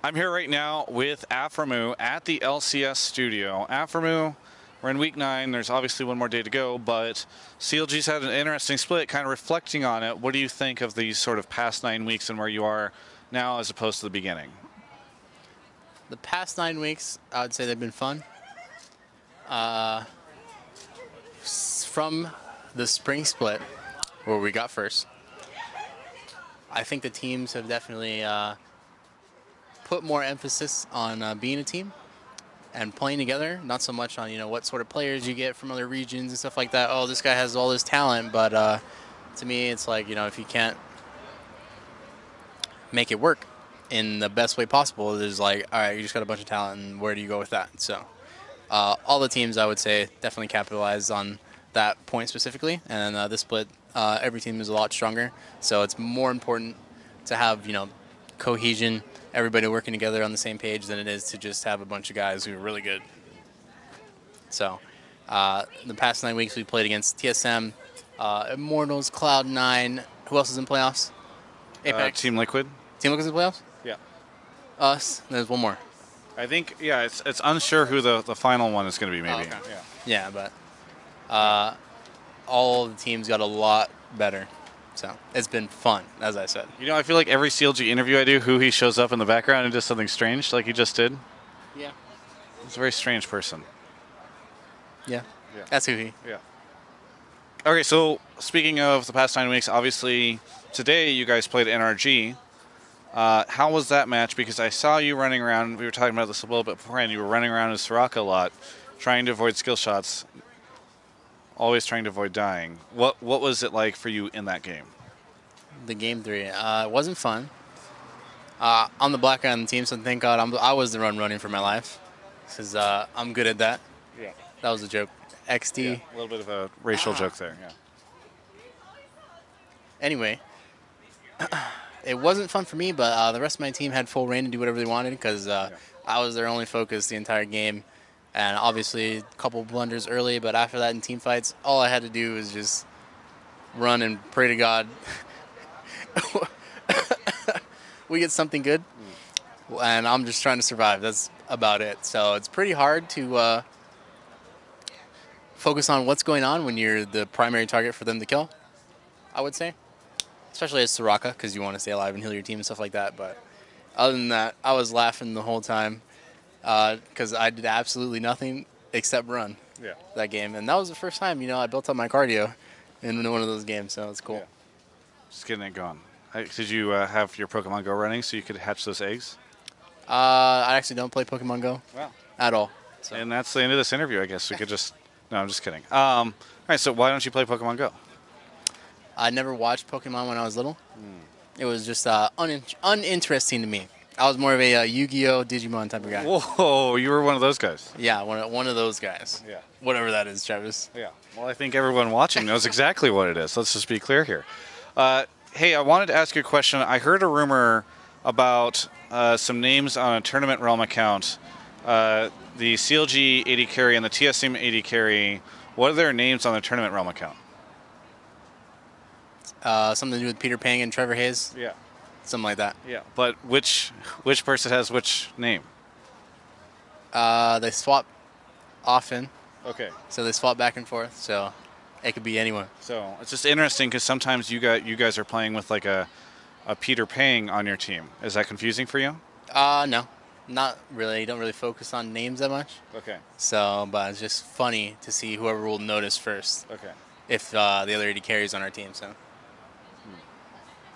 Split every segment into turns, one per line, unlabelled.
I'm here right now with Aphromoo at the LCS studio. Aphromoo, we're in week 9. There's obviously one more day to go, but CLG's had an interesting split. Kind of reflecting on it, what do you think of these sort of past 9 weeks and where you are now as opposed to the beginning?
The past 9 weeks, I would say they've been fun. From the spring split, where we got first, I think the teams have definitely put more emphasis on being a team and playing together, not so much on what sort of players you get from other regions and stuff like that. Oh, this guy has all this talent, but to me, it's like if you can't make it work in the best way possible, there's like, all right, you just got a bunch of talent, and where do you go with that? So all the teams, I would say, definitely capitalized on that point specifically. And this split, every team is a lot stronger. So it's more important to have, cohesion, everybody working together on the same page than it is to just have a bunch of guys who are really good. So the past 9 weeks we played against TSM, Immortals, Cloud9. Who else is in playoffs? Apex.
Team Liquid?
Team Liquid's in playoffs?
Yeah.
Us. There's one more.
I think, yeah, it's unsure who the final one is going to be, maybe.
Oh, okay. Yeah, but all the teams got a lot better. So it's been fun, as I said.
I feel like every CLG interview I do, who he shows up in the background and does something strange like he just did.
Yeah.
He's a very strange person.
Yeah. That's who he.
Yeah. Okay, so speaking of the past 9 weeks, obviously today you guys played NRG. How was that match? Because I saw you running around. We were talking about this a little bit beforehand. You were running around as Soraka a lot, trying to avoid skill shots, always trying to avoid dying. What was it like for you in that game?
The game 3. It wasn't fun. I'm the black guy on the team, so thank God I was the running for my life, because I'm good at that.
Yeah.
That was a joke. XD.
Yeah, a little bit of a racial joke there. Yeah.
Anyway, it wasn't fun for me, but the rest of my team had full reign to do whatever they wanted, because I was their only focus the entire game. And obviously a couple blunders early, but after that in team fights, all I had to do was just run and pray to God we get something good. And I'm just trying to survive. That's about it. So it's pretty hard to focus on what's going on when you're the primary target for them to kill, I would say. Especially as Soraka, because you want to stay alive and heal your team and stuff like that. But other than that, I was laughing the whole time, because I did absolutely nothing except run that game. And that was the first time, I built up my cardio in one of those games, so it's cool.
Yeah. Just getting it going. Did you have your Pokemon Go running so you could hatch those eggs?
I actually don't play Pokemon Go at all. So.
And that's the end of this interview, I guess. We could just... No, I'm just kidding. All right, so why don't you play Pokemon Go?
I never watched Pokemon when I was little. It was just uninteresting to me. I was more of a Yu-Gi-Oh! Digimon type of guy.
Whoa, you were one of those guys.
Yeah, one of those guys.
Yeah.
Whatever that is, Travis.
Yeah. Well, I think everyone watching knows exactly what it is. Let's just be clear here. Hey, I wanted to ask you a question. I heard a rumor about some names on a Tournament Realm account. The CLG 80 carry and the TSM 80 carry. What are their names on the Tournament Realm account?
Something to do with Peter Pang and Trevor Hayes.
Yeah.
Something like that.
Yeah. But which person has which name?
They swap often.
Okay.
So they swap back and forth. So it could be anyone.
So it's just interesting because sometimes you guys are playing with like a Peter Pang on your team. Is that confusing for you?
No, not really. You don't really focus on names that much.
Okay.
So, but it's just funny to see whoever will notice first.
Okay.
If the other 80 carries on our team. So.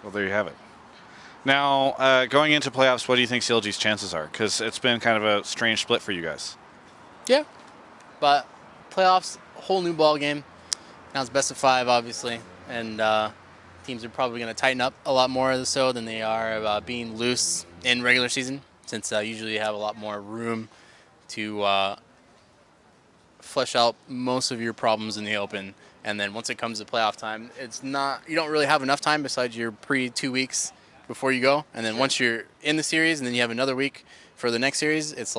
Well, there you have it. Now, going into playoffs, what do you think CLG's chances are? Because it's been kind of a strange split for you guys.
Yeah, but playoffs, whole new ball game. Now it's best of 5, obviously, and teams are probably going to tighten up a lot more so than they are being loose in regular season, since usually you have a lot more room to flesh out most of your problems in the open. And then once it comes to playoff time, you don't really have enough time besides your pre-2 weeks before you go. And then once you're in the series and then you have another week for the next series, it's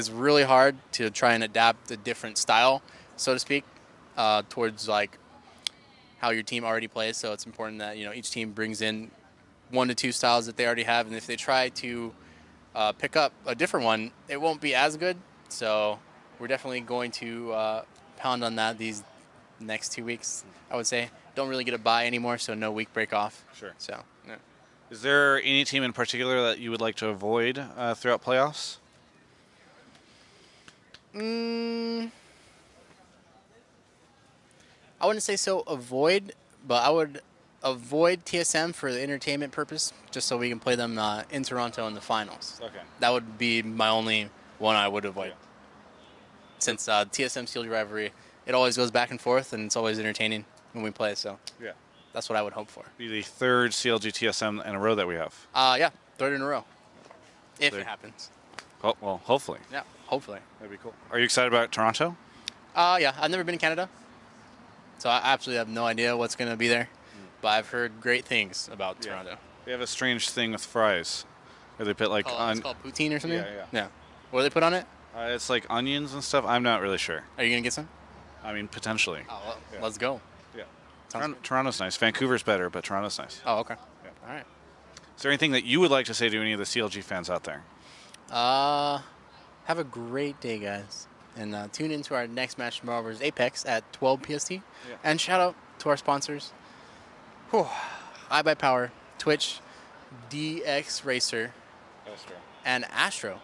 really hard to try and adapt a different style, so to speak, towards like how your team already plays. So it's important that each team brings in 1 to 2 styles that they already have, and if they try to pick up a different one, it won't be as good. So we're definitely going to pound on that these next 2 weeks. I would say don't really get a bye anymore, so no week break off.
Sure.
So yeah.
Is there any team in particular that you would like to avoid throughout playoffs?
I wouldn't say so avoid, but I would avoid TSM for the entertainment purpose, just so we can play them in Toronto in the finals.
Okay.
That would be my only one I would avoid.
Yeah.
Since TSM CLG rivalry, it always goes back and forth, and it's always entertaining when we play. So
Yeah.
that's what I would hope for.
Be the third CLG TSM in a row that we have.
Yeah, third in a row, if
There-
it happens.
Oh, well, hopefully.
Yeah, hopefully.
That'd be cool. Are you excited about Toronto?
Yeah, I've never been to Canada, so I absolutely have no idea what's going to be there. But I've heard great things about
Yeah.
Toronto.
They have a strange thing with fries, where they put like
It's called poutine or something?
Yeah.
What do they put on it?
It's like onions and stuff. I'm not really sure.
Are you going to get some?
I mean, potentially.
Oh, well,
Yeah.
let's go.
Yeah.
Sounds good.
Toronto's nice. Vancouver's better, but Toronto's nice.
Oh, okay.
Yeah.
All right.
Is there anything that you would like to say to any of the CLG fans out there?
Have a great day, guys. And tune into our next match tomorrow versus Apex at 12 PST.
Yeah.
And shout out to our sponsors. iBuyPower, Twitch, DX Racer, and Astro.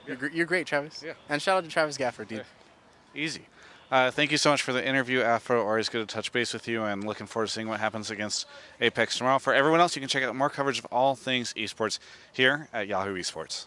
Yeah.
You're great, Travis.
Yeah.
And shout out to Travis Gafford, dude.
Yeah. Easy. Thank you so much for the interview, Afro. Always good to touch base with you, and looking forward to seeing what happens against Apex tomorrow. For everyone else, you can check out more coverage of all things esports here at Yahoo Esports.